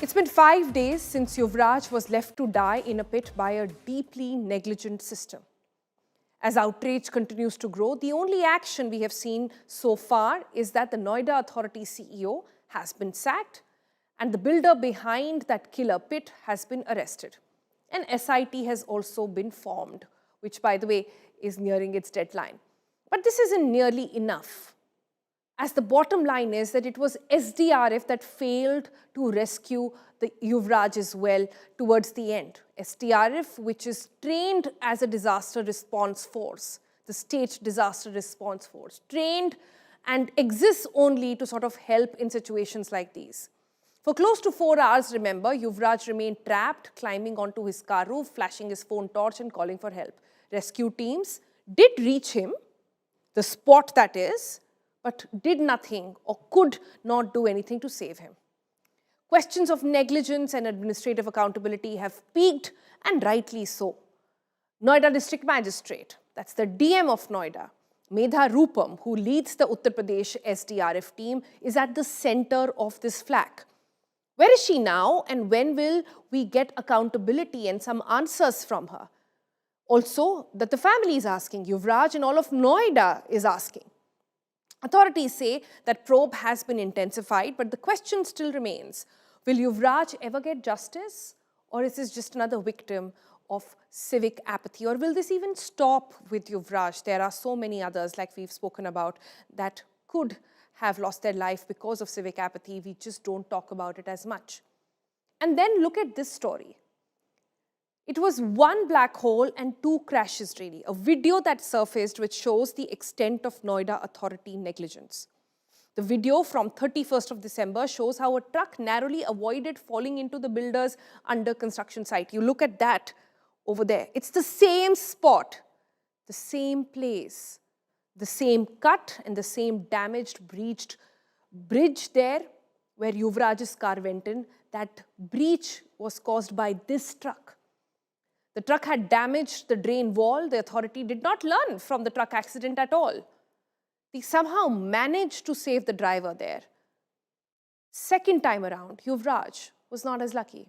It's been 5 days since Yuvraj was left to die in a pit by a deeply negligent system. As outrage continues to grow, the only action we have seen so far is that the Noida Authority CEO has been sacked and the builder behind that killer pit has been arrested. An SIT has also been formed, which, by the way, is nearing its deadline. But this isn't nearly enough, as the bottom line is that it was SDRF that failed to rescue the Yuvraj as well towards the end. SDRF, which is trained as a disaster response force, the state disaster response force, trained and exists only to sort of help in situations like these. For close to 4 hours, remember, Yuvraj remained trapped, climbing onto his car roof, flashing his phone torch and calling for help. Rescue teams did reach him, the spot that is, but did nothing or could not do anything to save him. Questions of negligence and administrative accountability have peaked, and rightly so. Noida District Magistrate, that's the DM of Noida, Medha Roopam, who leads the Uttar Pradesh SDRF team, is at the center of this flak. Where is she now, and when will we get accountability and some answers from her? Also, that the family is asking, Yuvraj and all of Noida is asking. Authorities say that probe has been intensified, but the question still remains, will Yuvraj ever get justice, or is this just another victim of civic apathy, or will this even stop with Yuvraj? There are so many others, like we've spoken about, that could have lost their life because of civic apathy. We just don't talk about it as much. And then look at this story. It was one black hole and 2 crashes, really. A video that surfaced which shows the extent of Noida Authority negligence. The video from 31st of December shows how a truck narrowly avoided falling into the builder's under construction site. You look at that over there. It's the same spot, the same place, the same cut and the same damaged, breached bridge there where Yuvraj's car went in. That breach was caused by this truck. The truck had damaged the drain wall. The authority did not learn from the truck accident at all. They somehow managed to save the driver there. Second time around, Yuvraj was not as lucky.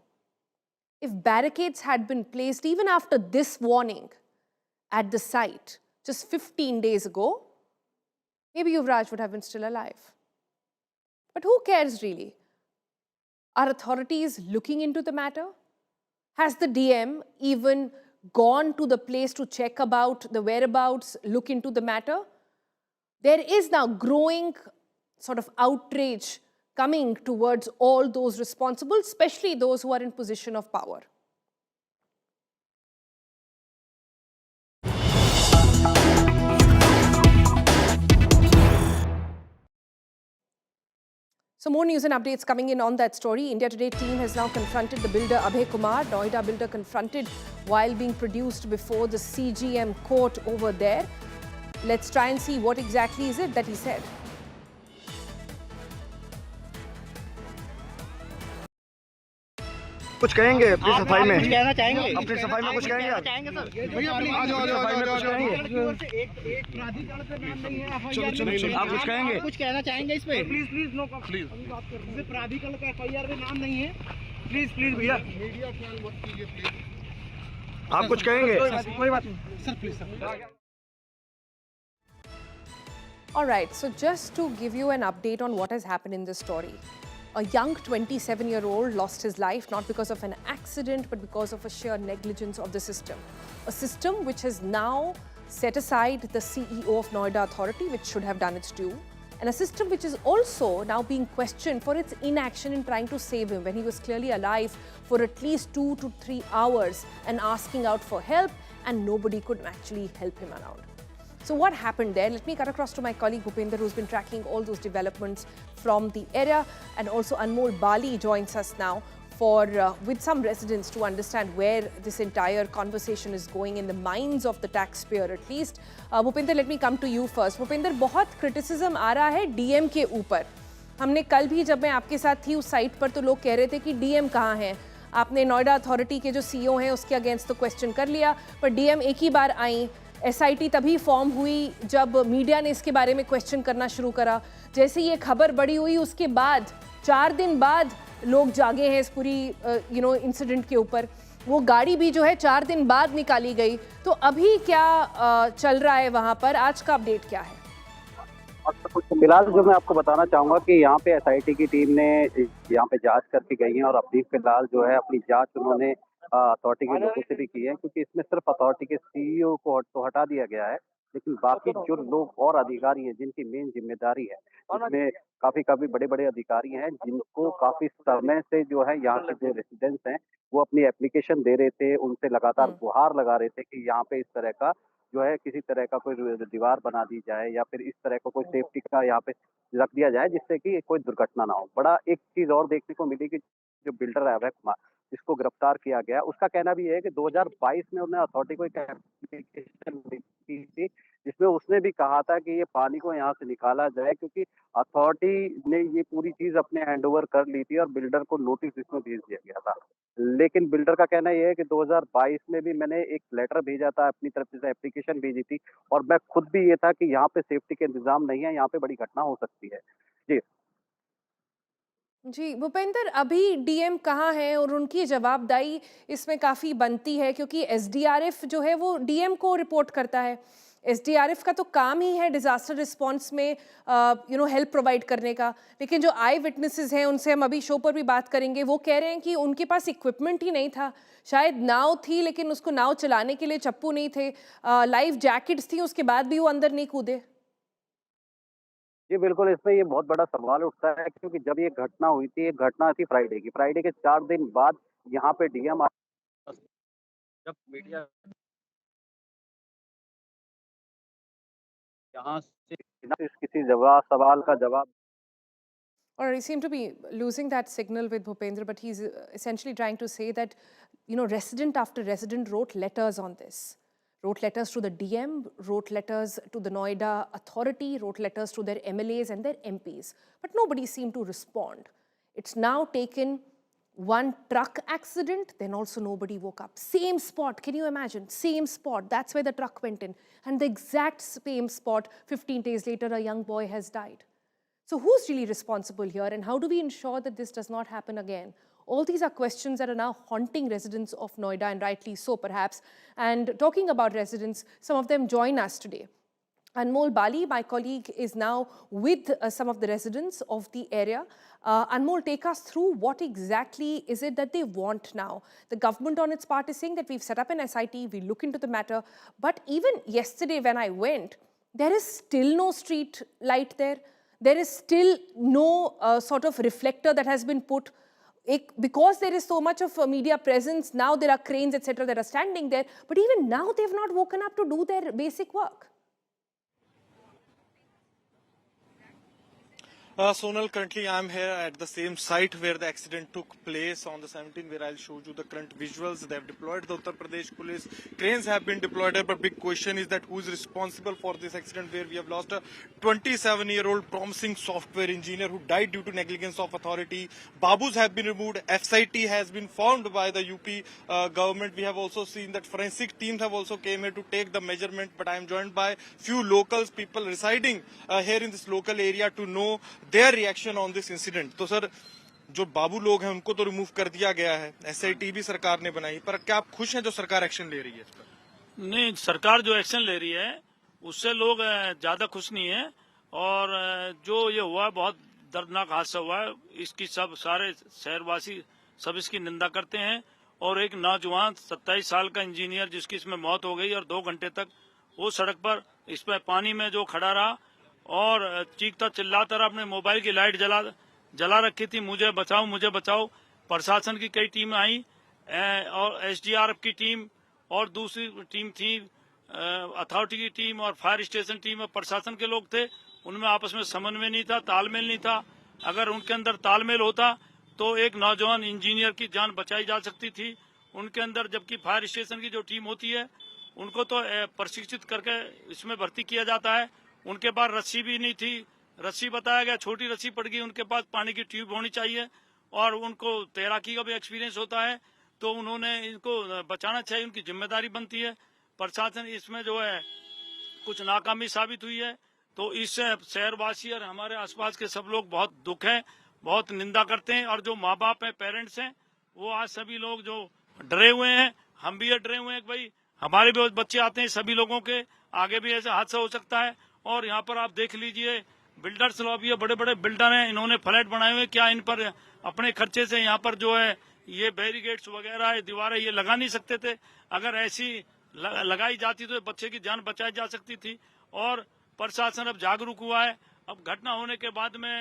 If barricades had been placed even after this warning at the site just 15 days ago, maybe Yuvraj would have been still alive. But who cares really? Are authorities looking into the matter? Has the DM even gone to the place to check about the whereabouts, look into the matter? There is now growing sort of outrage coming towards all those responsible, especially those who are in position of power. So more news and updates coming in on that story. India Today team has now confronted the builder Abhay Kumar, Noida builder confronted while being produced before the CGM court over there. Let's try and see what exactly is it that he said. कुछ कहेंगे अपनी सफाई में? कुछ कहना चाहेंगे? अपनी सफाई में कुछ कहेंगे? भैया प्लीज आ जाओ कुछ कहेंगे? एक प्राधिकरण पे नाम नहीं है। चलो आप कुछ कहेंगे? कुछ कहना चाहेंगे इस पे? प्लीज प्लीज नो प्लीज इस प्राधिकरण का FIR में नाम नहीं है। प्लीज प्लीज भैया मीडिया ख्याल मत कीजिए प्लीज। आप कुछ कहेंगे? कोई बात नहीं sir, please sir. All right, so just to give you an update on what has happened in this story. A young 27-year-old lost his life not because of an accident but because of a sheer negligence of the system. A system which has now set aside the CEO of Noida Authority, which should have done its due, and a system which is also now being questioned for its inaction in trying to save him when he was clearly alive for at least 2 to 3 hours and asking out for help, and nobody could actually help him around. So what happened there? Let me cut across to my colleague Bhupender, who's been tracking all those developments from the area, and also Anmol Bali joins us now with some residents to understand where this entire conversation is going in the minds of the taxpayer at least. Bhupender, let me come to you first. Bhupender, बहुत criticism आ रहा है DM के ऊपर. हमने कल भी जब मैं आपके साथ थी उस साइट पर तो लोग कह रहे थे कि DM कहाँ है? आपने नोएडा अथॉरिटी के जो CEO हैं उसके अगेंस्ट तो क्वेश्चन कर लिया, पर DM एक ही बार आई. SIT तभी फॉर्म हुई जब मीडिया ने इसके बारे में क्वेश्चन करना शुरू करा. जैसे ये खबर बड़ी हुई उसके बाद 4 दिन बाद लोग जागे हैं इस पूरी इंसिडेंट के ऊपर। वो गाड़ी भी जो है 4 दिन बाद निकाली गई। तो अभी क्या चल रहा है वहाँ पर, आज का अपडेट क्या है? फिलहाल जो मैं आपको बताना चाहूंगा कि यहाँ पे एसआईटी की टीम ने यहाँ पे जांच करके गई है और अभी फिलहाल जो है अपनी जांच उन्होंने अथॉरिटी के लोगों से भी की है, क्योंकि इसमें सिर्फ अथॉरिटी के सीईओ को तो हटा दिया गया है, लेकिन बाकी जो लोग और अधिकारी हैं जिनकी मेन जिम्मेदारी है, इसमें काफी बड़े बड़े अधिकारी हैं जिनको काफी समय से जो है यहाँ के जो रेसिडेंट्स हैं वो अपनी एप्लीकेशन दे रहे थे, उनसे लगातार गुहार लगा रहे थे कि यहाँ पे इस तरह का जो है किसी तरह का कोई दीवार बना दी जाए या फिर इस तरह का कोई सेफ्टी का यहाँ पे रख दिया जाए जिससे कि कोई दुर्घटना ना हो। बड़ा एक चीज और देखने को मिली कि जो बिल्डर है अभय कुमार, जिसको गिरफ्तार किया गया, उसका कहना भी है कि 2022 में उन्होंने अथॉरिटी को एक एप्लीकेशन की थी जिसमें उसने भी कहा था कि ये पानी को यहाँ से निकाला जाए, क्योंकि अथॉरिटी ने ये पूरी चीज अपने हैंडओवर कर ली थी और बिल्डर को नोटिस इसमें भेज दिया गया था। लेकिन बिल्डर का कहना यह है कि 2022 में भी मैंने एक लेटर भेजा था, अपनी तरफ से एप्लीकेशन भेजी थी और मैं खुद भी ये था कि यहाँ पे सेफ्टी के इंतजाम नहीं है, यहाँ पे बड़ी घटना हो सकती है। जी जी, भूपेंद्र, अभी डीएम कहाँ हैं और उनकी जवाबदेही इसमें काफ़ी बनती है, क्योंकि एसडीआरएफ जो है वो डीएम को रिपोर्ट करता है। एसडीआरएफ का तो काम ही है डिजास्टर रिस्पांस में हेल्प प्रोवाइड करने का। लेकिन जो आई विटनेसेस हैं, उनसे हम अभी शो पर भी बात करेंगे, वो कह रहे हैं कि उनके पास इक्विपमेंट ही नहीं था। शायद नाव थी लेकिन उसको नाव चलाने के लिए चप्पू नहीं थे, लाइफ जैकेट्स थी, उसके बाद भी वो अंदर नहीं कूदे। जी बिल्कुल, इसमें ये बहुत बड़ा सवाल उठता है, क्योंकि जब ये घटना हुई थी, ये घटना थी फ्राइडे की। फ्राइडे के 4 दिन बाद यहाँ पे डीएम जब मीडिया यहाँ से किसी जवाब सवाल का जवाब Or I seem to be losing that signal with Bhupendra, but he's essentially trying to say that, resident after resident wrote letters on this. Wrote letters to the DM, wrote letters to the Noida Authority, wrote letters to their MLAs and their MPs. But nobody seemed to respond. It's now taken one truck accident, then also nobody woke up. Same spot, can you imagine? Same spot, that's where the truck went in. And the exact same spot, 15 days later, a young boy has died. So who's really responsible here, and how do we ensure that this does not happen again? All these are questions that are now haunting residents of Noida, and rightly so perhaps. And talking about residents, some of them join us today. Anmol Bali, my colleague, is now with some of the residents of the area. Anmol, take us through what exactly is it that they want now. The government on its part is saying that we've set up an SIT, we'll look into the matter. But even yesterday when I went, there is still no street light there. There is still no sort of reflector that has been put. Because there is so much of media presence, now there are cranes, etc., that are standing there. But even now, they've not woken up to do their basic work. Sonal, currently I'm here at the same site where the accident took place on the 17th, where I'll show you the current visuals. They have deployed the Uttar Pradesh police. Cranes have been deployed, but big question is that who is responsible for this accident, where we have lost a 27-year-old promising software engineer who died due to negligence of authority. Babus have been removed. FSIT has been formed by the UP government. We have also seen that forensic teams have also came here to take the measurement, but I am joined by few locals, people residing here in this local area, to know their reaction on this incident. तो sir, जो बाबू लोग हैं उनको तो remove कर दिया गया है, एसआईटी भी सरकार ने बनाई, पर क्या आप खुश हैं जो सरकार एक्शन ले रही है इस पर? नहीं, सरकार जो एक्शन ले रही है उससे लोग ज्यादा खुश नहीं है। और जो ये हुआ बहुत दर्दनाक हादसा हुआ है, इसकी सब सारे शहरवासी सब इसकी निंदा करते हैं। और एक नौजवान 27 साल का इंजीनियर जिसकी इसमें मौत हो गई और 2 घंटे तक वो सड़क पर इसमें पानी में जो खड़ा रहा और चीखता चिल्लाता रहा, अपने मोबाइल की लाइट जला रखी थी, मुझे बचाओ मुझे बचाओ। प्रशासन की कई टीम आई और एसडीआरएफ की टीम और दूसरी टीम थी अथॉरिटी की टीम और फायर स्टेशन टीम और प्रशासन के लोग थे। उनमें आपस में समन्वय नहीं था, तालमेल नहीं था। अगर उनके अंदर तालमेल होता तो एक नौजवान इंजीनियर की जान बचाई जा सकती थी उनके अंदर। जबकि फायर स्टेशन की जो टीम होती है उनको तो प्रशिक्षित करके इसमें भर्ती किया जाता है। उनके पास रस्सी भी नहीं थी, रस्सी बताया गया छोटी रस्सी पड़ गई। उनके पास पानी की ट्यूब होनी चाहिए और उनको तैराकी का भी एक्सपीरियंस होता है, तो उन्होंने इनको बचाना चाहिए, उनकी जिम्मेदारी बनती है। प्रशासन इसमें जो है कुछ नाकामी साबित हुई है, तो इससे शहरवासी और हमारे आसपास के सब लोग बहुत दुख है। बहुत निंदा करते हैं। और जो माँ बाप हैं, पेरेंट्स हैं, वो आज सभी लोग जो डरे हुए हैं, हम भी डरे हुए हैं कि भाई हमारे भी बच्चे आते हैं, सभी लोगों के आगे भी ऐसा हादसा हो सकता है। और यहाँ पर आप देख लीजिए, बिल्डर्स लॉबी है, बड़े बड़े बिल्डर हैं, इन्होंने फ्लैट बनाए हुए, क्या इन पर अपने खर्चे से यहाँ पर जो है ये बैरिकेड्स वगैरह दीवारें ये लगा नहीं सकते थे? अगर ऐसी लगाई जाती तो बच्चे की जान बचाई जा सकती थी। और प्रशासन अब जागरूक हुआ है, अब घटना होने के बाद में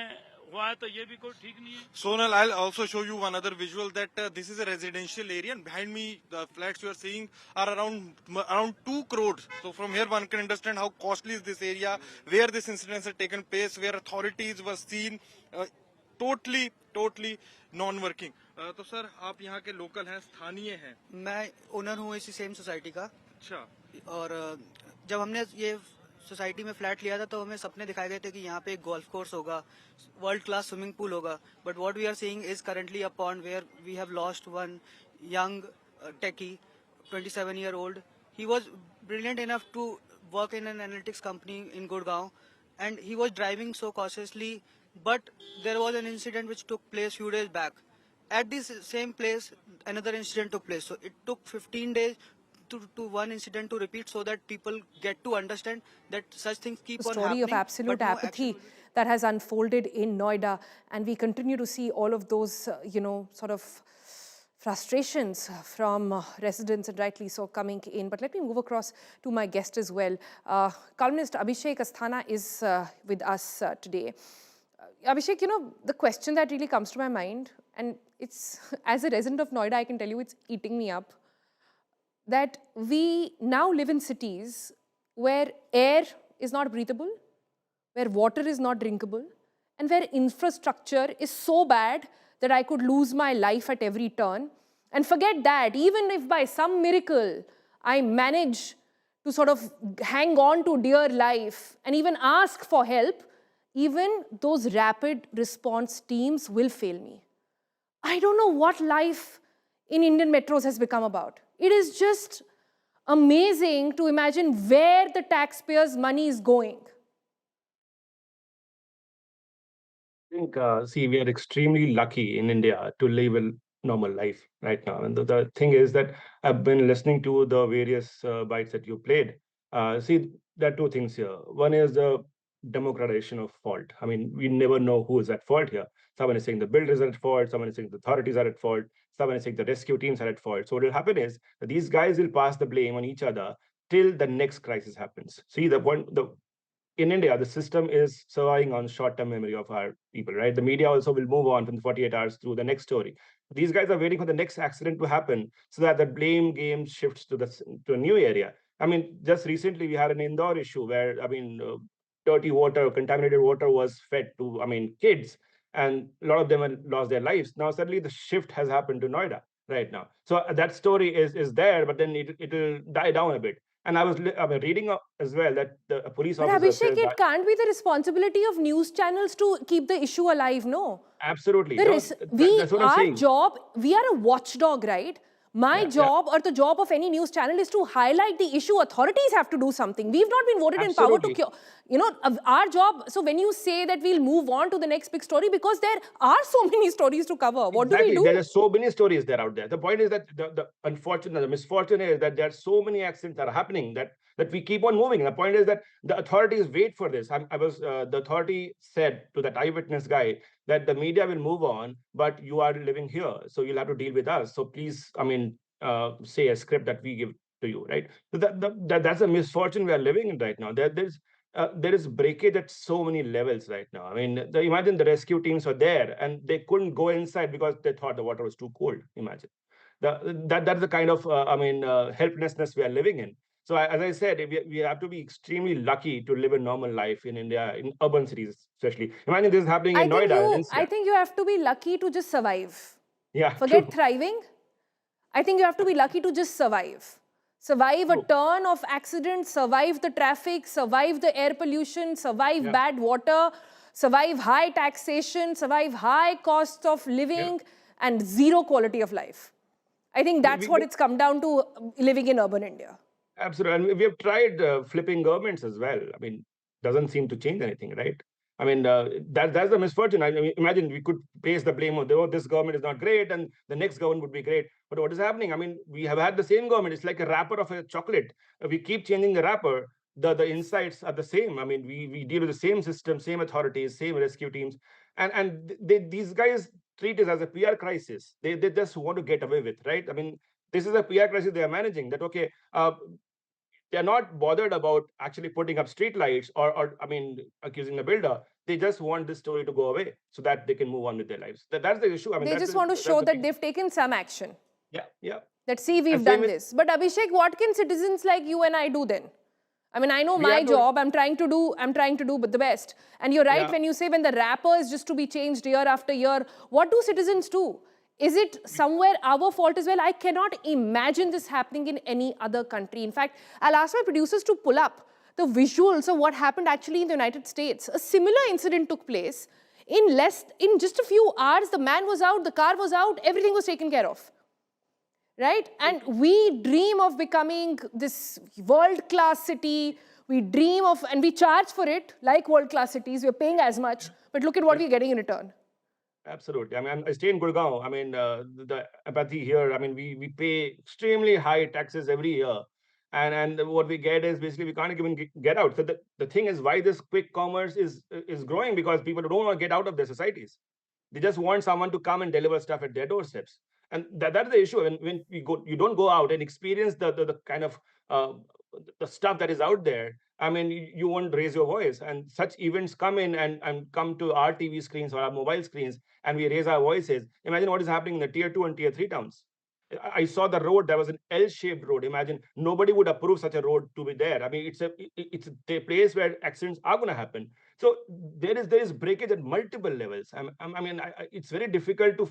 हुआ है तो ये भी कोई ठीक नहीं है। Sonal, I'll also show you one other visual that this is a residential area, and behind me the flats you are seeing are around 2 crores. So from here one can understand how costly is this area, where this incident has taken place, where authorities were seen totally non-working. तो sir आप यहाँ के local हैं, स्थानीय हैं? मैं owner हूँ इसी सेम सोसाइटी का। अच्छा। और जब हमने ये सोसाइटी में फ्लैट लिया था तो हमें सपने दिखाए गए थे कि यहाँ पे एक गोल्फ कोर्स होगा, वर्ल्ड क्लास स्विमिंग पूल होगा, but what we are seeing is currently a pond where we have lost one young techie, 27-year-old. He was brilliant enough to work in an analytics company in Gurgaon, and he was driving so cautiously, but there was an incident which took place few days back. At this same place, another incident took place. So it took 15 days to one incident to repeat, so that people get to understand that such things keep on happening. Story of absolute but no apathy action. that has unfolded in Noida, and we continue to see all of those, sort of frustrations from residents, and rightly so, coming in. But let me move across to my guest as well. Columnist Abhishek Asthana is with us today. Abhishek, the question that really comes to my mind, and it's, as a resident of Noida, I can tell you it's eating me up, that we now live in cities where air is not breathable, where water is not drinkable, and where infrastructure is so bad that I could lose my life at every turn. And forget that, even if by some miracle I manage to sort of hang on to dear life and even ask for help, even those rapid response teams will fail me. I don't know what life in Indian metros has become about. It is just amazing to imagine where the taxpayers' money is going. I think, see, we are extremely lucky in India to live a normal life right now. And the thing is that I've been listening to the various bites that you played. See, there are two things here. One is the democratization of fault. I mean, we never know who is at fault here. Someone is saying the builders are at fault. Someone is saying the authorities are at fault. Someone is saying the rescue teams are at fault. So what will happen is that these guys will pass the blame on each other till the next crisis happens. See, in India, the system is surviving on short-term memory of our people, right? The media also will move on from the 48 hours to the next story. These guys are waiting for the next accident to happen so that the blame game shifts to a new area. I mean, just recently we had an Indore issue where, dirty water, contaminated water was fed to, kids, and a lot of them had lost their lives. Now suddenly the shift has happened to Noida right now. So that story is there, but then it will die down a bit. And I was reading as well that the police But officer Abhishek, it can't be the responsibility of news channels to keep the issue alive, no? Absolutely. That's what I'm saying. We are a watchdog, right? My job or the job of any news channel is to highlight the issue. Authorities have to do something. We've not been voted in power to cure. Our job. So when you say that we'll move on to the next big story, because there are so many stories to cover, what do we do? There are so many stories there out there. The point is that the misfortune is that there are so many accidents that are happening that we keep on moving. The point is that the authorities wait for this. The authority said to that eyewitness guy that the media will move on, but you are living here, so you'll have to deal with us. So please, say a script that we give to you, right? So that's a misfortune we are living in right now. There is breakage at so many levels right now. I mean, imagine the rescue teams were there and they couldn't go inside because they thought the water was too cold. Imagine that's the kind of helplessness we are living in. So as I said, we have to be extremely lucky to live a normal life in India, in urban cities especially. Imagine this is happening in Noida. I think you have to be lucky to just survive. Yeah. Forget thriving. I think you have to be lucky to just survive. Survive a turn of accident, survive the traffic, survive the air pollution, survive bad water, survive high taxation, survive high costs of living, and zero quality of life. I think that's what it's come down to living in urban India. Absolutely. And we have tried flipping governments as well. I mean, doesn't seem to change anything, right? I mean, that's the misfortune. I mean, imagine we could place the blame of, oh, this government is not great and the next government would be great. But what is happening? I mean, we have had the same government. It's like a wrapper of a chocolate. We keep changing the wrapper. The insights are the same. I mean, we deal with the same system, same authorities, same rescue teams. And these guys treat it as a PR crisis. They just want to get away with, right? I mean, this is a PR crisis they are managing. That, okay, they're not bothered about actually putting up street lights or I mean, accusing the builder. They just want this story to go away so that they can move on with their lives. That's the issue. I mean, They just want to show that they've taken some action. Yeah. That, see, we've done this. But Abhishek, what can citizens like you and I do then? I mean, I know my job, I'm trying to do but the best. And you're right when you say when the wrapper is just to be changed year after year, what do citizens do? Is it somewhere our fault as well? I cannot imagine this happening in any other country. In fact, I'll ask my producers to pull up the visuals of what happened actually in the United States. A similar incident took place. In just a few hours, the man was out, the car was out, everything was taken care of. Right? And we dream of becoming this world-class city. We dream of, and we charge for it like world-class cities. We're paying as much, but look at what we're getting in return. Absolutely. I mean, I stay in Gurgaon. I mean, the apathy here, I mean, we pay extremely high taxes every year. And what we get is basically we can't even get out. So the thing is why this quick commerce is growing, because people don't want to get out of their societies. They just want someone to come and deliver stuff at their doorsteps. And that's the issue. When you don't go out and experience the kind of the stuff that is out there. I mean, you won't raise your voice. And such events come in and come to our TV screens or our mobile screens, and we raise our voices. Imagine what is happening in the tier 2 and tier 3 towns. I saw the road. There was an L-shaped road. Imagine nobody would approve such a road to be there. I mean, it's a place where accidents are going to happen. So there is breakage at multiple levels. I mean, it's very difficult to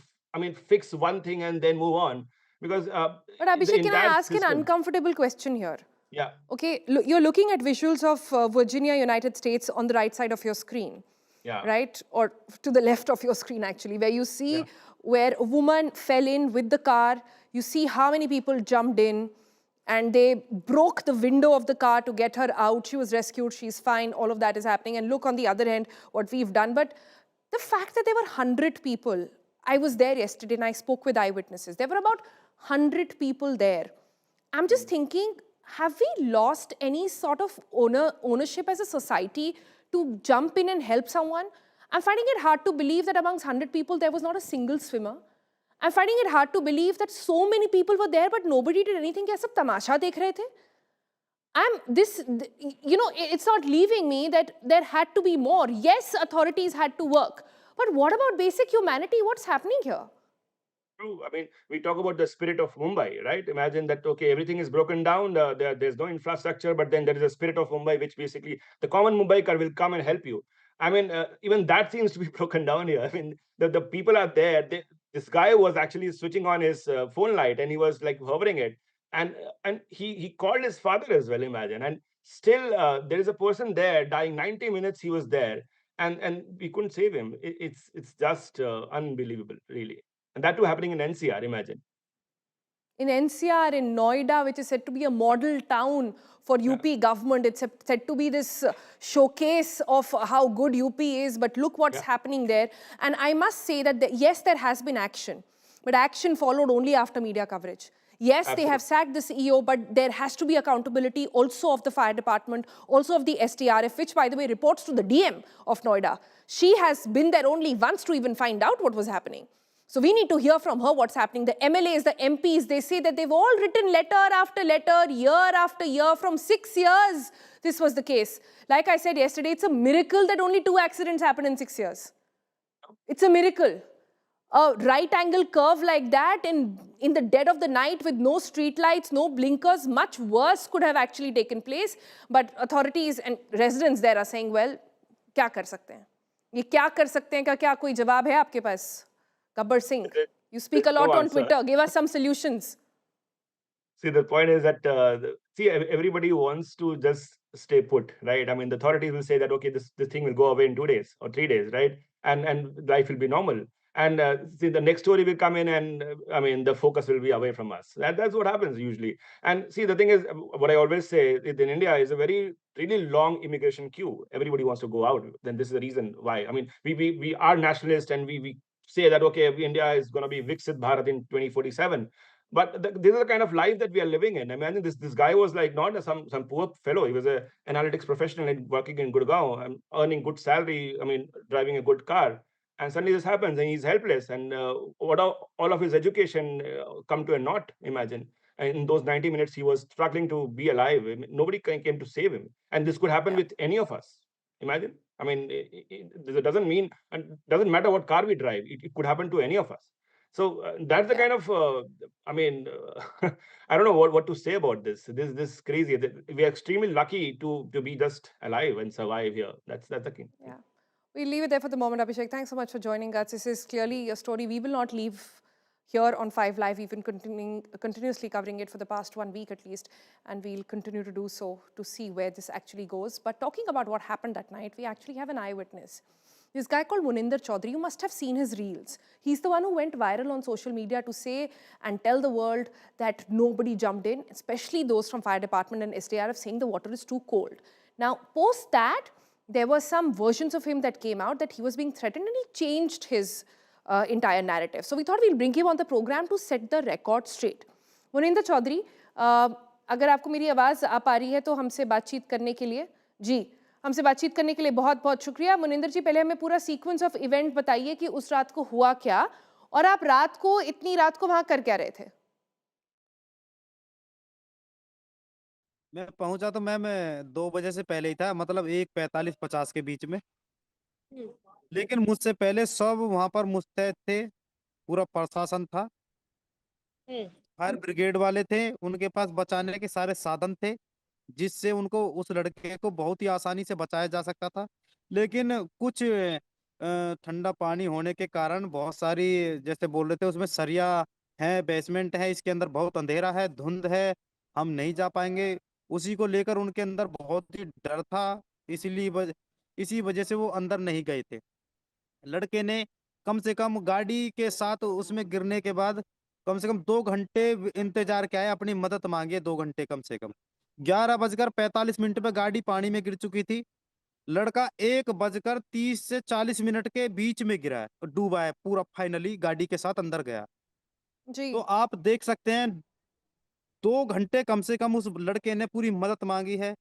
fix one thing and then move on, because. But Abhishek, can I ask an uncomfortable question here? Yeah. Okay, you're looking at visuals of Virginia, United States on the right side of your screen. Yeah. Right? Or to the left of your screen, actually, where you see where a woman fell in with the car. You see how many people jumped in and they broke the window of the car to get her out. She was rescued. She's fine. All of that is happening. And look on the other end, what we've done. But the fact that there were 100 people, I was there yesterday and I spoke with eyewitnesses. There were about 100 people there. I'm just thinking, have we lost any sort of ownership as a society to jump in and help someone? I'm finding it hard to believe that amongst 100 people, there was not a single swimmer. I'm finding it hard to believe that so many people were there, but nobody did anything. Kya sab tamasha dekh rahe the? It's not leaving me that there had to be more. Yes, authorities had to work. But what about basic humanity? What's happening here? True. I mean, we talk about the spirit of Mumbai, right? Imagine that, okay, everything is broken down. There's no infrastructure, but then there is a spirit of Mumbai, which basically the common Mumbaiker will come and help you. I mean, even that seems to be broken down here. I mean, the people are there. This guy was actually switching on his phone light and he was like hovering it. And he called his father as well, imagine. And still, there is a person there dying. 90 minutes he was there. And we couldn't save him. It's just unbelievable, really. And that too happening in NCR, imagine. In NCR, in Noida, which is said to be a model town for UP government, it's said to be this showcase of how good UP is, but look what's happening there. And I must say that, yes, there has been action, but action followed only after media coverage. Yes, they have sacked the CEO, but there has to be accountability also of the fire department, also of the SDRF, which, by the way, reports to the DM of Noida. She has been there only once to even find out what was happening. So we need to hear from her what's happening. The MLAs, the MPs, they say that they've all written letter after letter, year after year, from 6 years. This was the case. Like I said yesterday, it's a miracle that only 2 accidents happened in 6 years. It's a miracle. A right angle curve like that in the dead of the night with no street lights, no blinkers, much worse could have actually taken place. But authorities and residents there are saying, well, क्या कर सकते हैं? ये क्या कर सकते हैं का क्या कोई जवाब है आपके पास? Gabbar Singh, you speak a lot on Twitter. Give us some solutions. See, the point is that, everybody wants to just stay put, right? I mean, the authorities will say that, okay, this thing will go away in 2 days or 3 days, right? And life will be normal. and see the next story will come in, and I mean the focus will be away from us. That's what happens usually. And see, the thing is, what I always say in India is a very really long immigration queue. Everybody wants to go out. Then this is the reason why. I mean, we are nationalists, and we say that okay, India is going to be Viksit Bharat in 2047. But this is the kind of life that we are living in. Imagine this guy was like not some poor fellow. He was a analytics professional and working in Gurgaon and earning good salary. I mean, driving a good car, and suddenly this happens and he's helpless, and all of his education come to a naught. Imagine. And in those 90 minutes he was struggling to be alive. I mean, nobody came to save him, and this could happen with any of us. Imagine. I mean, it doesn't mean, and doesn't matter what car we drive, it could happen to any of us. So that's the kind of I mean, I don't know what to say about this crazy. We are extremely lucky to be just alive and survive here. That's the thing. Yeah. We'll leave it there for the moment, Abhishek. Thanks so much for joining us. This is clearly a story we will not leave here on 5 Live. We've been continuously covering it for the past 1 week at least, and we'll continue to do so to see where this actually goes. But talking about what happened that night, we actually have an eyewitness. This guy called Muninder Chaudhary, you must have seen his reels. He's the one who went viral on social media to say and tell the world that nobody jumped in, especially those from fire department and SDRF, saying the water is too cold. Now, post that, there were some versions of him that came out that he was being threatened, and he changed his entire narrative. So we thought we'll bring him on the program to set the record straight. Muninder Chaudhary, अगर आपको मेरी आवाज़ आ पा रही है तो हमसे बातचीत करने के लिए जी हमसे बातचीत करने के लिए बहुत बहुत शुक्रिया। मुनिंदर जी, पहले हमें पूरा सीक्वेंस ऑफ इवेंट बताइए कि उस रात को हुआ क्या, और आप इतनी रात को वहां कर क्या रहे थे? मैं पहुंचा तो मैं 2 बजे से पहले ही था, मतलब 1:45-50 के बीच में। लेकिन मुझसे पहले सब वहां पर मुस्तैद थे, पूरा प्रशासन था, फायर ब्रिगेड वाले थे, उनके पास बचाने के सारे साधन थे, जिससे उनको उस लड़के को बहुत ही आसानी से बचाया जा सकता था। लेकिन कुछ ठंडा पानी होने के कारण बहुत सारी, जैसे बोल रहे थे, उसमें सरिया है, बेसमेंट है, इसके अंदर बहुत अंधेरा है, धुंध है, हम नहीं जा पाएंगे। उसी को लेकर उनके अंदर बहुत ही डर था, इसी वजह से वो अंदर नहीं गए थे। लड़के ने कम से कम गाड़ी के साथ उसमें गिरने के बाद कम से कम 2 घंटे इंतजार किया है, अपनी मदद मांगी है 2 घंटे कम से कम। 11:45 पे गाड़ी पानी में गिर चुकी थी। लड़का 1:30 से 40 मिनट के बीच में गिरा है, डूबा है पूरा, फाइनली गाड़ी के साथ अंदर गया। जी। तो आप देख सकते हैं 2 घंटे कम से कम उस लड़के ने पूरी मदद मांगी है।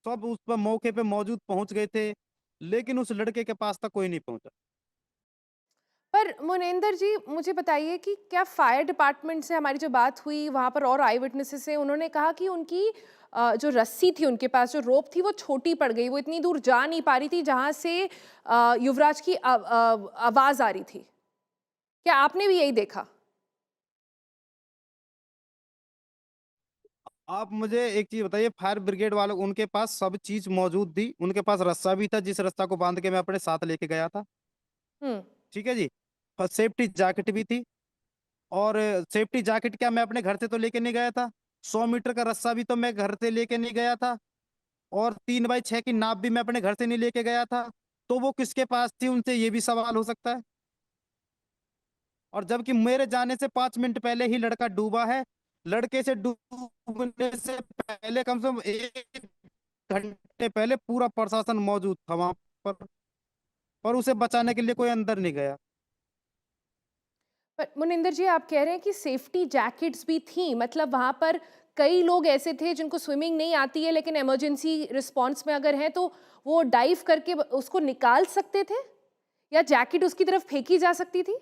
सब उस पर मौके पे मौजूद पहुंच गए थे, लेकिन उस लड़के के पास तक कोई नहीं पहुंचा। पर मुनिंदर जी, मुझे बताइए कि क्या फायर डिपार्टमेंट से हमारी जो बात हुई वहाँ पर और आई विटनेसेस से, उन्होंने कहा कि उनकी जो रस्सी थी, उनके पास जो रोप थी, वो छोटी पड़ गई, वो इतनी दूर जा नहीं पा रही थी जहाँ से युवराज की आवाज़ आ रही थी। क्या आपने भी यही देखा? आप मुझे एक चीज बताइए, फायर ब्रिगेड वालों, उनके पास सब चीज मौजूद थी, उनके पास रस्सा भी था, जिस रस्सा को बांध के मैं अपने साथ लेके गया था। ठीक है जी। सेफ्टी जैकेट भी थी, और सेफ्टी जैकेट क्या मैं अपने घर से तो लेके नहीं गया था, 100 मीटर का रस्सा भी तो मैं घर से लेके नहीं गया था, और 3x6 की नाप भी मैं अपने घर से नहीं लेके गया था। तो वो किसके पास थी, उनसे ये भी सवाल हो सकता है। और जबकि मेरे जाने से 5 मिनट पहले ही लड़का डूबा है। लड़के से डूबने से पहले कम से कम 1 घंटे पहले पूरा प्रशासन मौजूद था वहां पर उसे बचाने के लिए कोई अंदर नहीं गया। पर मुनिंदर जी, आप कह रहे हैं कि सेफ्टी जैकेट्स भी थी, मतलब वहां पर कई लोग ऐसे थे जिनको स्विमिंग नहीं आती है, लेकिन इमरजेंसी रिस्पांस में अगर हैं तो वो डाइव करके उसको निकाल सकते थे, या जैकेट उसकी तरफ फेंकी जा सकती थी?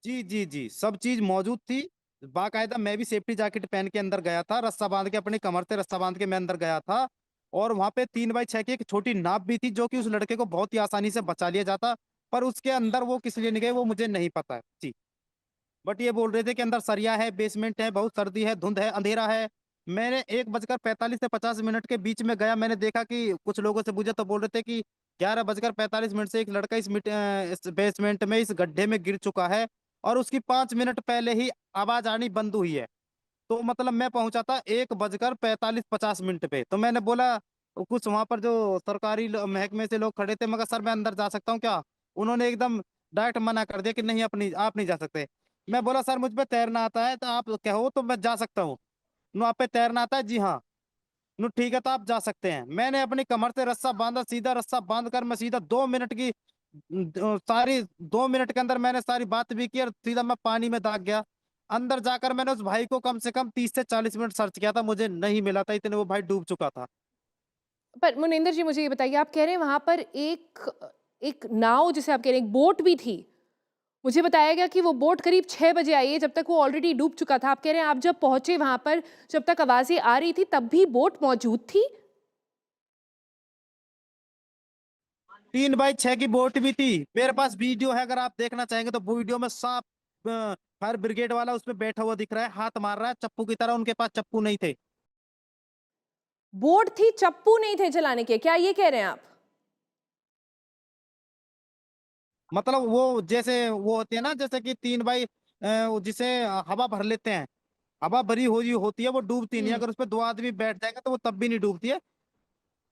जी जी जी, सब चीज मौजूद थी बाकायदा। मैं भी सेफ्टी जैकेट पहन के अंदर गया था, रस्सा बांध के, अपनी कमर से रस्सा बांध के मैं अंदर गया था। और वहां पे 3x6 की एक छोटी नाप भी थी, जो कि उस लड़के को बहुत ही आसानी से बचा लिया जाता। पर उसके अंदर वो किस लिए नहीं गए, वो मुझे नहीं पता है जी। बट ये बोल रहे थे कि अंदर सरिया है, बेसमेंट है, बहुत सर्दी है, धुंध है, अंधेरा है। मैंने 1:45 से 50 के बीच में गया। मैंने देखा कि कुछ लोगों से पूछा तो बोल रहे थे कि 11:45 से एक लड़का इस बेसमेंट में, इस गड्ढे में गिर चुका है, और उसकी 5 मिनट पहले ही आवाज आनी बंद हुई है। तो मतलब मैं पहुंचा था 1:45-50 पे। तो मैंने बोला कुछ वहां पर जो सरकारी महकमे से लोग खड़े थे, मगर सर मैं अंदर जा सकता हूँ क्या? उन्होंने एकदम डायरेक्ट मना कर दिया कि नहीं, अपनी आप नहीं जा सकते। मैं बोला सर मुझ पे तैरना आता है, तो आप कहो तो मैं जा सकता हूँ। नो, आप पे तैरना आता है? जी हाँ। नो ठीक है, तो आप जा सकते हैं। मैंने अपनी कमर से रस्सा बांधा, सीधा रस्सा बांध कर मैं सीधा 2 मिनट की सारी 2 मिनट के अंदर मैंने सारी बात भी की और सीधा मैं पानी में दाग गया। अंदर जाकर मैंने उस भाई को कम से कम 30 से 40 मिनट सर्च किया था, मुझे नहीं मिला था, इतने वो भाई डूब चुका था। पर मुनिंदर जी मुझे ये बताइए, आप कह रहे हैं वहां पर एक एक नाव, जिसे आप कह रहे हैं एक बोट भी थी। मुझे बताया गया कि वो बोट करीब 6 बजे आई है, जब तक वो ऑलरेडी डूब चुका था। आप कह रहे हैं आप जब पहुंचे वहां पर, जब तक आवाजें आ रही थी, तब भी बोट मौजूद थी? 3x6 की बोट भी थी, मेरे पास वीडियो है, अगर आप देखना चाहेंगे तो। वो वीडियो में साफ फायर ब्रिगेड वाला उसमें बैठा हुआ दिख रहा है, हाथ मार रहा है चप्पू की तरह। उनके पास चप्पू नहीं थे। बोट थी, चप्पू नहीं थे चलाने के, क्या ये कह रहे हैं आप? मतलब वो जैसे वो होती है ना, जैसे कि 3 बाई जिसे हवा भर लेते हैं, हवा भरी हुई होती है, वो डूबती नहीं है। अगर उस पर 2 आदमी बैठ जाएंगे तो वो तब भी नहीं डूबती है।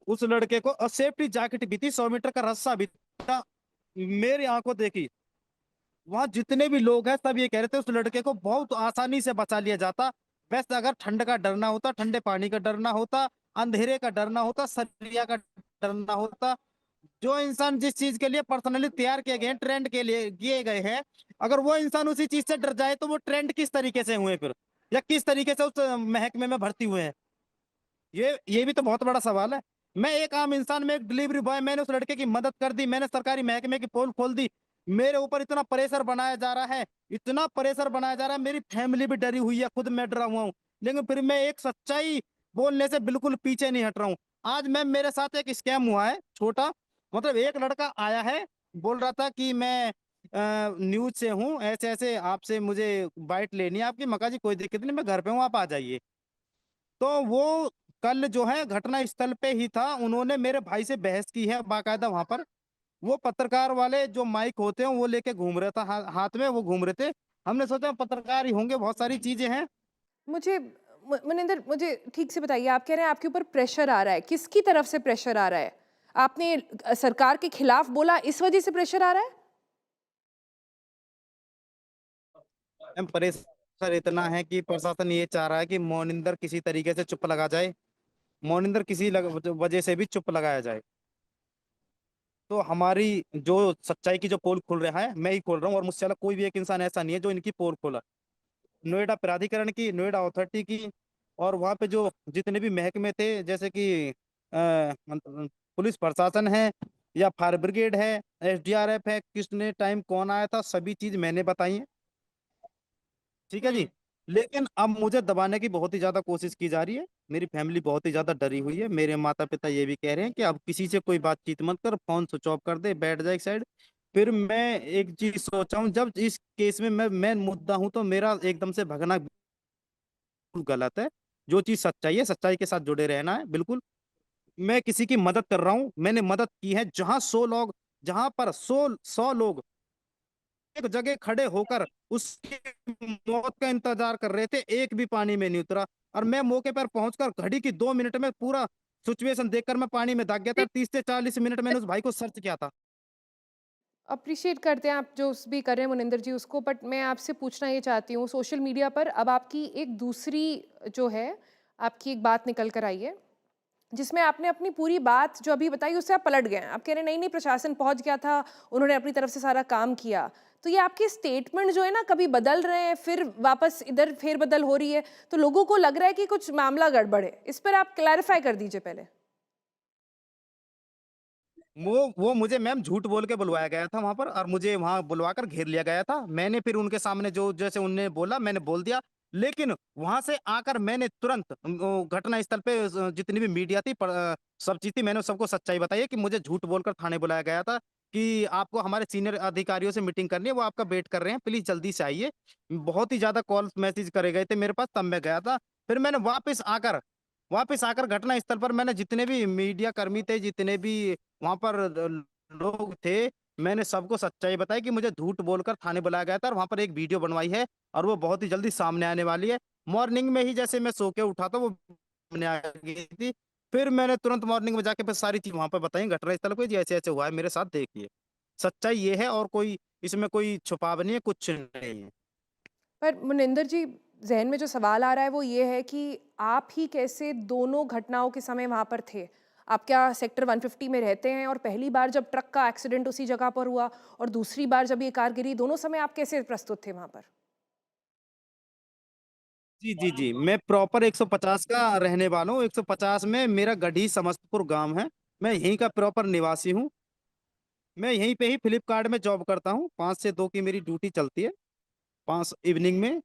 उस लड़के को और सेफ्टी जैकेट भी थी, 100 मीटर का रस्सा भी था, मेरी आंखों देखी। वहां जितने भी लोग हैं सब ये कह रहे थे उस लड़के को बहुत आसानी से बचा लिया जाता। बस अगर ठंड का डरना होता, ठंडे पानी का डरना होता, अंधेरे का डरना होता, सरिया का डरना होता, जो इंसान जिस चीज के लिए पर्सनली तैयार किए गए हैं, ट्रेंड के लिए किए गए हैं, अगर वो इंसान उसी चीज से डर जाए तो वो ट्रेंड किस तरीके से हुए फिर, या किस तरीके से उस महकमे में भर्ती हुए हैं? ये भी तो बहुत बड़ा सवाल है। मैं एक आम इंसान, में एक डिलीवरी बॉय, मैंने उस लड़के की मदद कर दी, मैंने सरकारी महकमे की पोल खोल दी। मेरे ऊपर इतना प्रेशर बनाया जा रहा है, इतना प्रेशर बनाया जा रहा है, मेरी फैमिली भी डरी हुई है, खुद मैं डरा हुआ हूँ, लेकिन फिर मैं एक सच्चाई बोलने से बिल्कुल पीछे नहीं हट रहा हूँ। आज मैम मेरे साथ एक स्कैम हुआ है छोटा। मतलब एक लड़का आया है, बोल रहा था कि मैं न्यूज से हूँ, ऐसे ऐसे आपसे मुझे बाइट लेनी है आपकी। मका जी कोई दिक्कत नहीं, मैं घर पे हूँ, आप आ जाइए। तो वो कल जो है घटना स्थल पे ही था, उन्होंने मेरे भाई से बहस की है बाकायदा वहां पर। वो पत्रकार वाले जो माइक होते हैं वो लेके घूम रहा था, हाथ में वो घूम रहे थे। हमने सोचा पत्रकार ही होंगे, बहुत सारी चीजें हैं। मुझे मनिंदर, मुझे ठीक से बताइए, आप कह रहे हैं आपके ऊपर प्रेशर आ रहा है, किसकी तरफ से प्रेशर आ रहा है? आपने सरकार के खिलाफ बोला, इस वजह से प्रेशर आ रहा है? मैम प्रेशर इतना है कि प्रशासन ये चाह रहा है कि मोनिंदर किसी तरीके से चुप लगा जाए, मोनिंदर किसी वजह से भी चुप लगाया जाए। तो हमारी जो सच्चाई की जो पोल खुल रहा है, मैं ही खोल रहा हूँ, और मुझसे अलग कोई भी एक इंसान ऐसा नहीं है जो इनकी पोल खोला। नोएडा प्राधिकरण की, नोएडा अथॉरिटी की, और वहाँ पे जो जितने भी महकमे थे, जैसे कि पुलिस प्रशासन है या फायर ब्रिगेड है, एसडीआरएफ है, किसने टाइम कौन आया था, सभी चीज मैंने बताई है। ठीक है जी। लेकिन अब मुझे दबाने की बहुत ही ज्यादा कोशिश की जा रही है। मेरी फैमिली बहुत ही ज्यादा डरी हुई है, मेरे माता पिता ये भी कह रहे हैं कि अब किसी से कोई बातचीत मत कर, फोन स्विच ऑफ कर दे, बैठ जाए एक साइड। फिर मैं एक चीज सोचा हूँ, जब इस केस में मैं मुद्दा हूं तो मेरा एकदम से भगना बिल्कुल गलत है। जो चीज सच्चाई है, सच्चाई के साथ जुड़े रहना है बिल्कुल। मैं किसी की मदद कर रहा हूँ, मैंने मदद की है। जहां 100 लोग, जहां पर 100 लोग एक जगह खड़े होकर उसकी मौत का इंतजार कर रहे थे, एक भी पानी में नहीं उतरा। और मैं मौके पर पहुंचकर घड़ी की 2 मिनट में पूरा सिचुएशन देखकर मैं पानी में दाग गया था। 30 से 40 मिनट मैंने उस भाई को सर्च किया था। अप्रिशिएट करते हैं आप जो भी कर रहे हैं मुनिंदर जी उसको, बट मैं आपसे पूछना ये चाहती हूँ, सोशल मीडिया पर अब आपकी एक दूसरी जो है, आपकी एक बात निकल कर आई है, जिसमें आपने अपनी पूरी बात जो अभी बताई उससे आप पलट गए हैं। आप कह रहे हैं नहीं नहीं, प्रशासन पहुंच गया था, उन्होंने अपनी तरफ से सारा काम किया। तो ये आपके स्टेटमेंट जो है ना, कभी बदल रहे हैं फिर वापस इधर फेरबदल हो रही है, तो लोगों को लग रहा है कि कुछ मामला गड़बड़ है। इस पर आप क्लैरिफाई कर दीजिए पहले। वो मुझे मैम झूठ बोल के बुलवाया गया था वहां पर, और मुझे वहां बुलवाकर घेर लिया गया था। मैंने फिर उनके सामने जो जैसे उनने बोला मैंने बोल दिया। लेकिन वहां से आकर मैंने तुरंत वो घटना स्थल पे जितनी भी मीडिया थी, सब चीज थी, मैंने सबको सच्चाई बताई है कि मुझे झूठ बोलकर थाने बुलाया गया था कि आपको हमारे सीनियर अधिकारियों से मीटिंग करनी है, वो आपका वेट कर रहे हैं, प्लीज जल्दी से आइए। बहुत ही ज्यादा कॉल मैसेज करे गए थे मेरे पास, तब मैं गया था। फिर मैंने वापस आकर घटना स्थल पर मैंने जितने भी मीडिया कर्मी थे, जितने भी वहां पर लोग थे, मैंने सबको सच्चाई बताई कि मुझे झूठ बोलकर थाने बुलाया गया था। और वहां पर एक वीडियो बनवाई है, और वो बहुत ही जल्दी सामने आने वाली है। मॉर्निंग में ही जैसे मैं सो के उठा था, वो सामने आ गई थी। फिर मैंने तुरंत मॉर्निंग में जाके फिर सारी चीज वहां पे बताई घटनास्थल पे, जी ऐसे ऐसे हुआ है मेरे साथ, देखिए सच्चाई ये है और कोई इसमें कोई छुपाव नहीं है, कुछ नहीं है। पर मुनिंदर जी, ज़हन में जो सवाल आ रहा है वो ये है कि आप ही कैसे दोनों घटनाओं के समय वहाँ पर थे? आप क्या सेक्टर 150 में रहते हैं और पहली बार जब ट्रक का एक्सीडेंट उसी जगह पर हुआ और दूसरी बार जब ये कार गिरी, दोनों समय आप कैसे प्रस्तुत थे वहाँ पर? जी जी जी, मैं प्रॉपर 150 का रहने वाला हूँ। 150 में मेरा गढ़ी समस्तपुर गांव है। मैं यहीं का प्रॉपर निवासी हूँ। मैं यहीं पे ही फ्लिपकार्ट में जॉब करता हूँ। 5 से 2 की मेरी ड्यूटी चलती है, 5 इवनिंग में।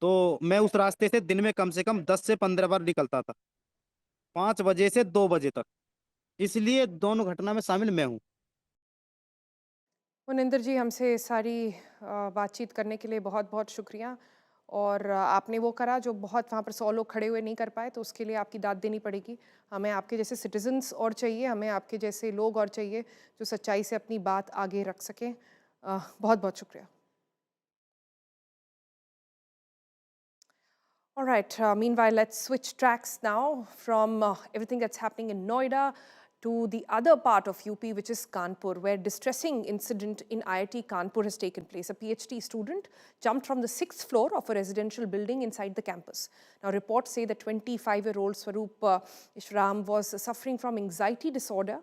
तो मैं उस रास्ते से दिन में कम से कम 10 से 15 बार निकलता था, 5 बजे से 2 बजे तक। इसलिए दोनों घटना में शामिल मैं हूँ। मुनिंदर जी, हमसे सारी बातचीत करने के लिए बहुत-बहुत शुक्रिया। और आपने वो करा जो बहुत वहाँ पर 100 लोग खड़े हुए नहीं कर पाए, तो उसके लिए आपकी दाद देनी पड़ेगी। हमें आपके जैसे सिटिज़न्स और चाहिए, हमें आपके जैसे लोग और चाहिए जो सच्चाई से अपनी बात आगे रख सकें। बहुत-बहुत शुक्रिया। All right, meanwhile, let's switch tracks now from everything that's happening in Noida to the other part of UP, which is Kanpur, where distressing incident in IIT Kanpur has taken place. A PhD student jumped from the 6th floor of a residential building inside the campus. Now, reports say that 25-year-old Swaroop Ishram was suffering from anxiety disorder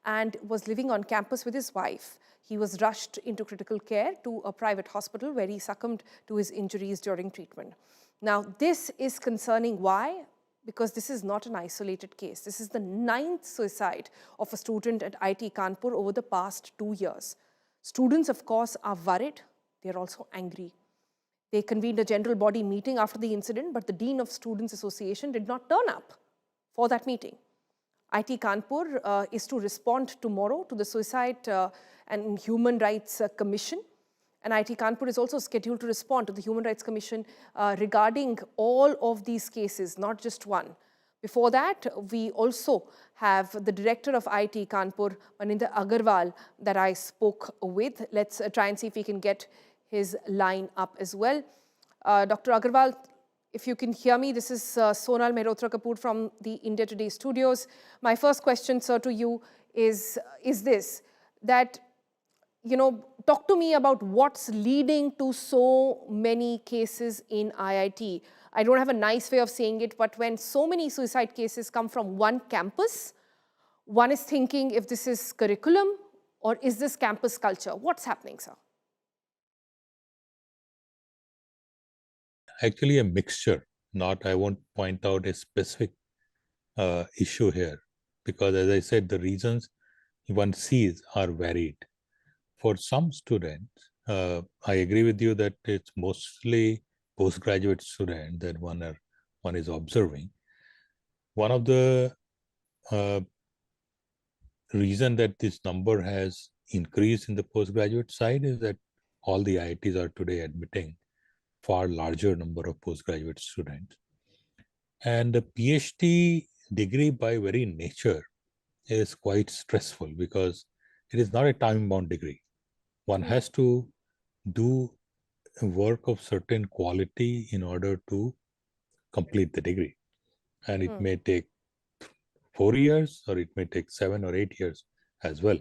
and was living on campus with his wife. He was rushed into critical care to a private hospital where he succumbed to his injuries during treatment. Now, this is concerning. Why? Because this is not an isolated case. This is the 9th suicide of a student at IIT Kanpur over the past 2 years. Students, of course, are worried. They're also angry. They convened a general body meeting after the incident, but the Dean of Students Association did not turn up for that meeting. IIT Kanpur is to respond tomorrow to the Suicide and Human Rights Commission. And IIT Kanpur is also scheduled to respond to the Human Rights Commission regarding all of these cases, not just one. Before that, we also have the director of IIT Kanpur, Manindra Agarwal, that I spoke with. Let's try and see if we can get his line up as well. Dr. Agarwal, if you can hear me, this is Sonal Mehrotra Kapoor from the India Today studios. My first question, sir, to you is this, that, you know, talk to me about what's leading to so many cases in IIT. I don't have a nice way of saying it, but when so many suicide cases come from one campus, one is thinking if this is curriculum or is this campus culture? What's happening, sir? Actually a mixture, not, I won't point out a specific issue here, because as I said, the reasons one sees are varied. For some students, I agree with you that it's mostly postgraduate students that one is observing. One of the reason that this number has increased in the postgraduate side is that all the IITs are today admitting far larger number of postgraduate students. And the PhD degree by very nature is quite stressful because it is not a time-bound degree. One has to do work of certain quality in order to complete the degree. And it may take 4 years or it may take 7 or 8 years as well.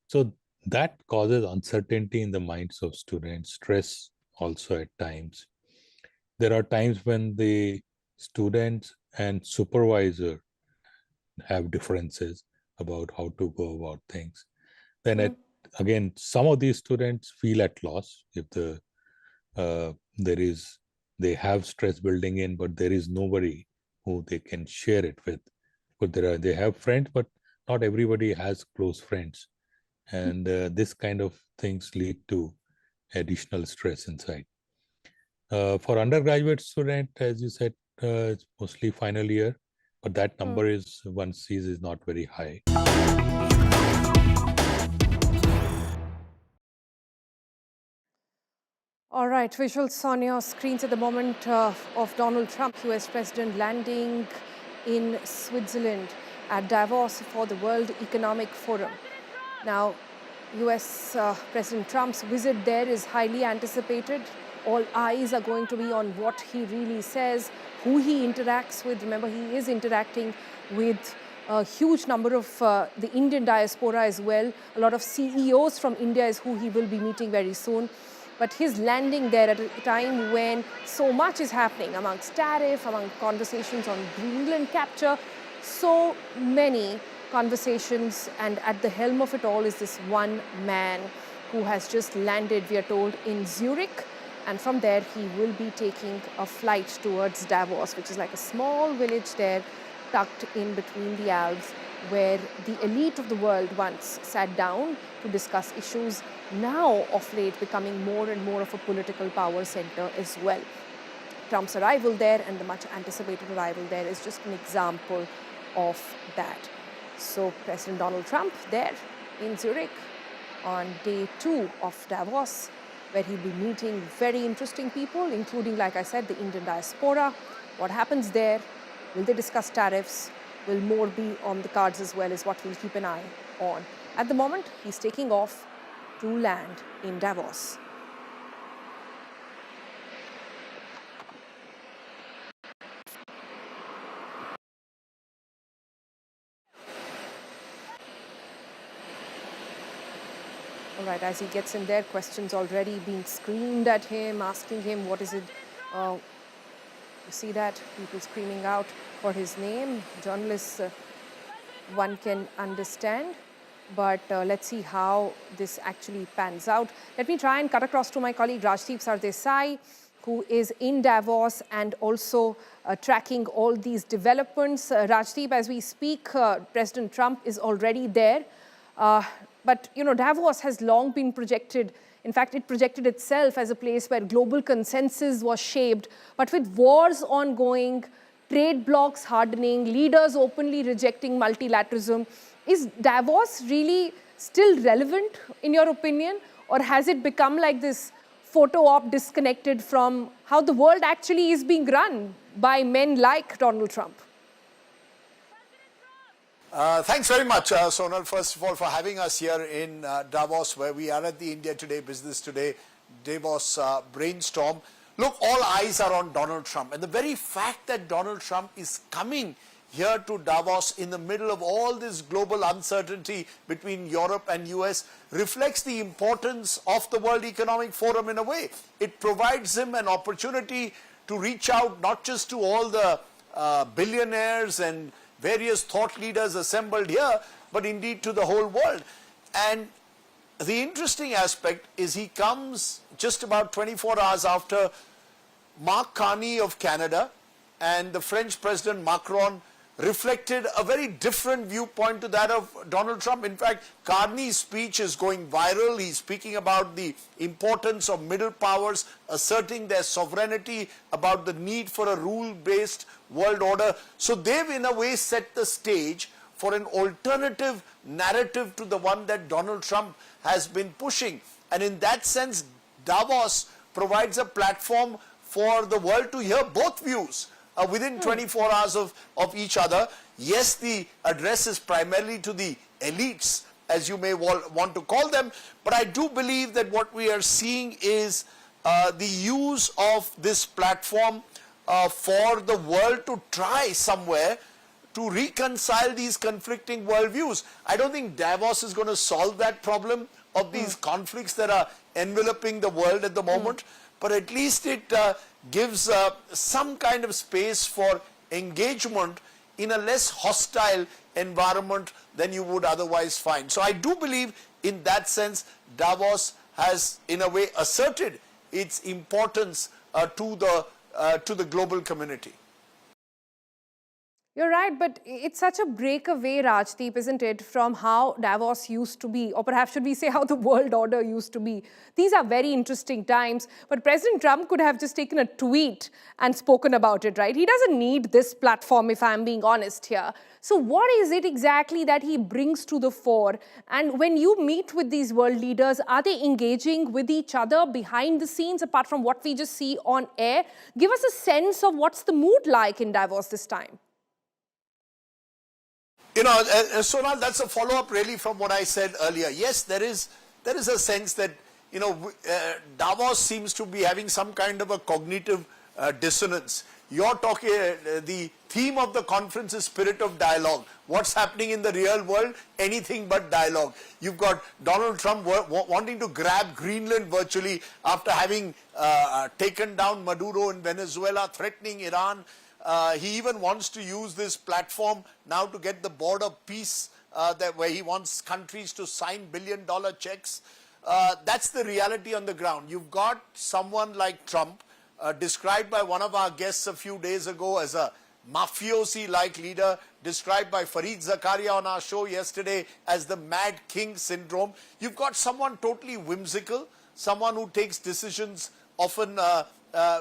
So that causes uncertainty in the minds of students, stress also at times. There are times when the students and supervisor have differences about how to go about things. Then again, some of these students feel at loss if they have stress building in, but there is nobody who they can share it with. But they have friends, but not everybody has close friends. And this kind of things lead to additional stress inside. For undergraduate student, as you said, it's mostly final year, but that number is, one sees, is not very high. All right, visuals on your screens at the moment of Donald Trump, US President, landing in Switzerland at Davos for the World Economic Forum. Now, US President Trump's visit there is highly anticipated. All eyes are going to be on what he really says, who he interacts with. Remember, he is interacting with a huge number of the Indian diaspora as well. A lot of CEOs from India is who he will be meeting very soon. But his landing there at a time when so much is happening amongst tariff, among conversations on Greenland capture, so many conversations, and at the helm of it all is this one man who has just landed, we are told, in Zurich. And from there, he will be taking a flight towards Davos, which is like a small village there, tucked in between the Alps, where the elite of the world once sat down to discuss issues, now of late becoming more and more of a political power center as well. Trump's arrival there and the much anticipated arrival there is just an example of that. So President Donald Trump there in Zurich on day 2 of Davos, where he'll be meeting very interesting people, including, like I said, the Indian diaspora. What happens there? Will they discuss tariffs? Will more be on the cards as well, is what we'll keep an eye on. At the moment, he's taking off to land in Davos. All right, as he gets in there, questions already being screamed at him, asking him what is it. You see that? People screaming out for his name. Journalists, one can understand. But let's see how this actually pans out. Let me try and cut across to my colleague Rajdeep Sardesai, who is in Davos and also tracking all these developments. Rajdeep, as we speak, President Trump is already there. But, you know, Davos has long been projected. In fact, it projected itself as a place where global consensus was shaped. But with wars ongoing, trade blocs hardening, leaders openly rejecting multilateralism, is Davos really still relevant, in your opinion? Or has it become like this photo op disconnected from how the world actually is being run by men like Donald Trump? Thanks very much, Sonal, first of all, for having us here in Davos, where we are at the India Today, Business Today, Davos brainstorm. Look, all eyes are on Donald Trump. And the very fact that Donald Trump is coming here to Davos in the middle of all this global uncertainty between Europe and US reflects the importance of the World Economic Forum in a way. It provides him an opportunity to reach out not just to all the billionaires and various thought leaders assembled here, but indeed to the whole world. And the interesting aspect is he comes just about 24 hours after Mark Carney of Canada and the French President Macron reflected a very different viewpoint to that of Donald Trump. In fact, Carney's speech is going viral. He's speaking about the importance of middle powers, asserting their sovereignty, about the need for a rule-based world order. So they've in a way set the stage for an alternative narrative to the one that Donald Trump has been pushing. And in that sense, Davos provides a platform for the world to hear both views within 24 hours of each other. Yes, the address is primarily to the elites, as you may want to call them, but I do believe that what we are seeing is the use of this platform for the world to try somewhere to reconcile these conflicting worldviews. I don't think Davos is going to solve that problem of these conflicts that are enveloping the world at the moment, but at least it gives some kind of space for engagement in a less hostile environment than you would otherwise find. So I do believe in that sense Davos has in a way asserted its importance to the global community. You're right, but it's such a breakaway, Rajdeep, isn't it, from how Davos used to be, or perhaps should we say how the world order used to be. These are very interesting times, but President Trump could have just taken a tweet and spoken about it, right? He doesn't need this platform, if I'm being honest here. So what is it exactly that he brings to the fore? And when you meet with these world leaders, are they engaging with each other behind the scenes, apart from what we just see on air? Give us a sense of what's the mood like in Davos this time. You know, Sonal, that's a follow-up really from what I said earlier. Yes, there is a sense that Davos seems to be having some kind of a cognitive dissonance. You're talking, the theme of the conference is spirit of dialogue. What's happening in the real world? Anything but dialogue. You've got Donald Trump wanting to grab Greenland virtually after having taken down Maduro in Venezuela, threatening Iran. He even wants to use this platform now to get the border peace, where he wants countries to sign billion-dollar checks. That's the reality on the ground. You've got someone like Trump, described by one of our guests a few days ago as a mafiosi-like leader, described by Fareed Zakaria on our show yesterday as the Mad King syndrome. You've got someone totally whimsical, someone who takes decisions often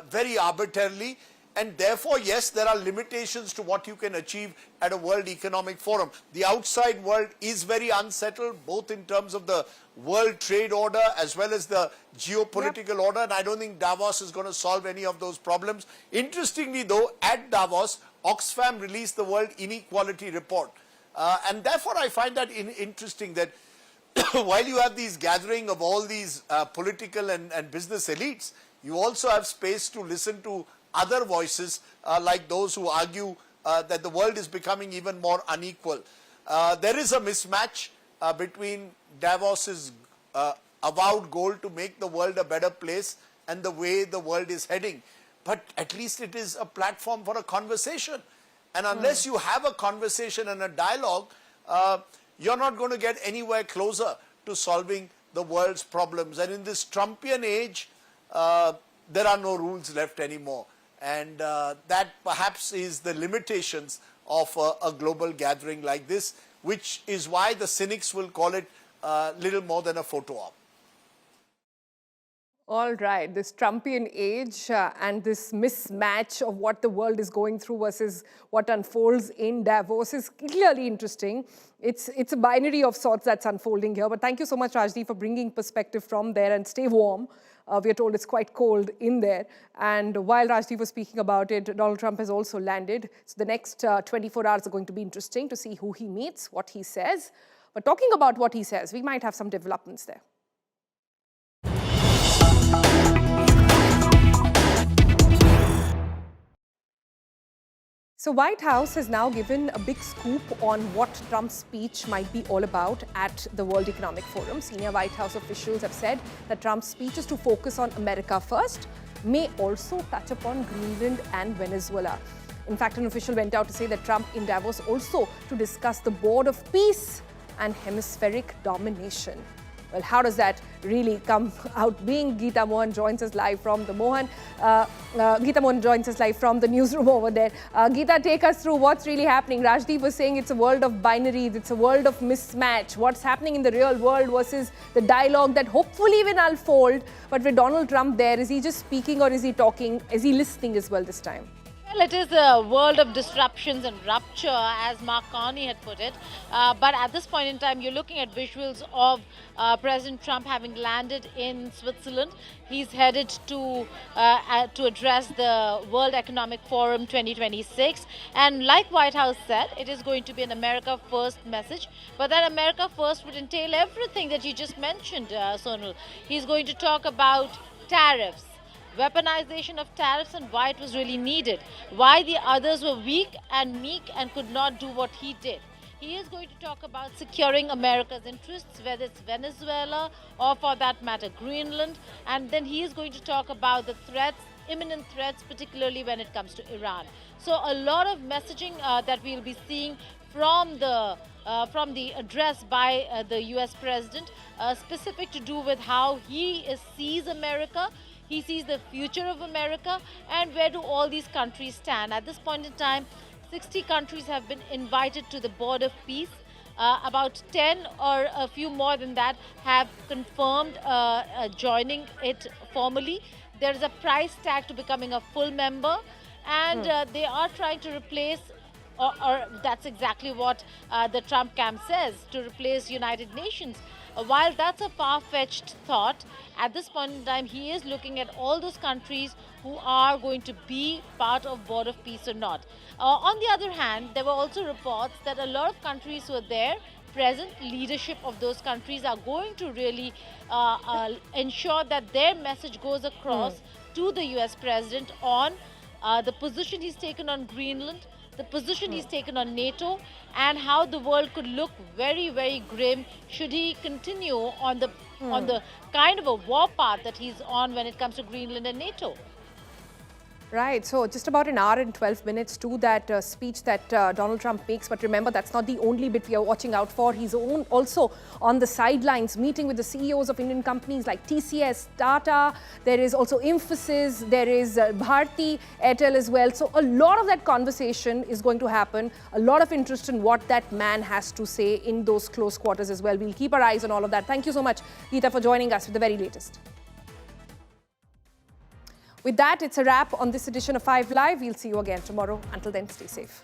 very arbitrarily, and therefore, yes, there are limitations to what you can achieve at a World Economic Forum. The outside world is very unsettled, both in terms of the world trade order as well as the geopolitical order, and I don't think Davos is going to solve any of those problems. Interestingly though, at Davos, Oxfam released the World Inequality Report. And therefore I find that interesting that while you have these gathering of all these political and business elites, you also have space to listen to other voices like those who argue that the world is becoming even more unequal. There is a mismatch between Davos's avowed goal to make the world a better place and the way the world is heading. But at least it is a platform for a conversation. And unless you have a conversation and a dialogue, you're not going to get anywhere closer to solving the world's problems. And in this Trumpian age, there are no rules left anymore. And that perhaps is the limitations of a global gathering like this, which is why the cynics will call it little more than a photo op. All right, this Trumpian age and this mismatch of what the world is going through versus what unfolds in Davos is clearly interesting. It's a binary of sorts that's unfolding here. But thank you so much, Rajdeep, for bringing perspective from there, and stay warm. We are told it's quite cold in there. And while Rajdeep was speaking about it, Donald Trump has also landed. So the next 24 hours are going to be interesting to see who he meets, what he says. But talking about what he says, we might have some developments there. So White House has now given a big scoop on what Trump's speech might be all about at the World Economic Forum. Senior White House officials have said that Trump's speech is to focus on America first, may also touch upon Greenland and Venezuela. In fact, an official went out to say that Trump in Davos also to discuss the board of peace and hemispheric domination. Well, how does that really come out being? Geeta Mohan joins us live from the Geeta Mohan joins us live from the newsroom over there. Geeta, take us through what's really happening. Rajdeep was saying it's a world of binaries, it's a world of mismatch. What's happening in the real world versus the dialogue that hopefully will unfold. But with Donald Trump there, is he just speaking or is he talking? Is he listening as well this time? Well, it is a world of disruptions and rupture, as Mark Carney had put it. But at this point in time, you're looking at visuals of President Trump having landed in Switzerland. He's headed to address the World Economic Forum 2026. And like White House said, it is going to be an America First message. But that America First would entail everything that you just mentioned, Sonal. He's going to talk about tariffs, weaponization of tariffs, and why it was really needed, why the others were weak and meek and could not do what he did. He is going to talk about securing America's interests, whether it's Venezuela or for that matter Greenland, and then he is going to talk about the threats, imminent threats, particularly when it comes to Iran. So a lot of messaging that we'll be seeing from the address by the US President, specific to do with how he sees America. He sees the future of America and where do all these countries stand. At this point in time, 60 countries have been invited to the board of peace. About 10 or a few more than that have confirmed joining it formally. There is a price tag to becoming a full member, and they are trying to replace, or that's exactly what the Trump camp says, to replace United Nations. While that's a far-fetched thought, at this point in time, he is looking at all those countries who are going to be part of Board of Peace or not. On the other hand, there were also reports that a lot of countries who were there present leadership of those countries are going to really ensure that their message goes across to the US president on the position he's taken on Greenland, the position he's taken on NATO, and how the world could look very, very grim should he continue on the kind of a war path that he's on when it comes to Greenland and NATO. Right, so just about an hour and 12 minutes to that speech that Donald Trump makes. But remember, that's not the only bit we are watching out for. He's also on the sidelines meeting with the CEOs of Indian companies like TCS, Tata. There is also Infosys. There is Bharti Airtel as well. So a lot of that conversation is going to happen. A lot of interest in what that man has to say in those close quarters as well. We'll keep our eyes on all of that. Thank you so much, Geeta, for joining us with the very latest. With that, it's a wrap on this edition of 5 Live. We'll see you again tomorrow. Until then, stay safe.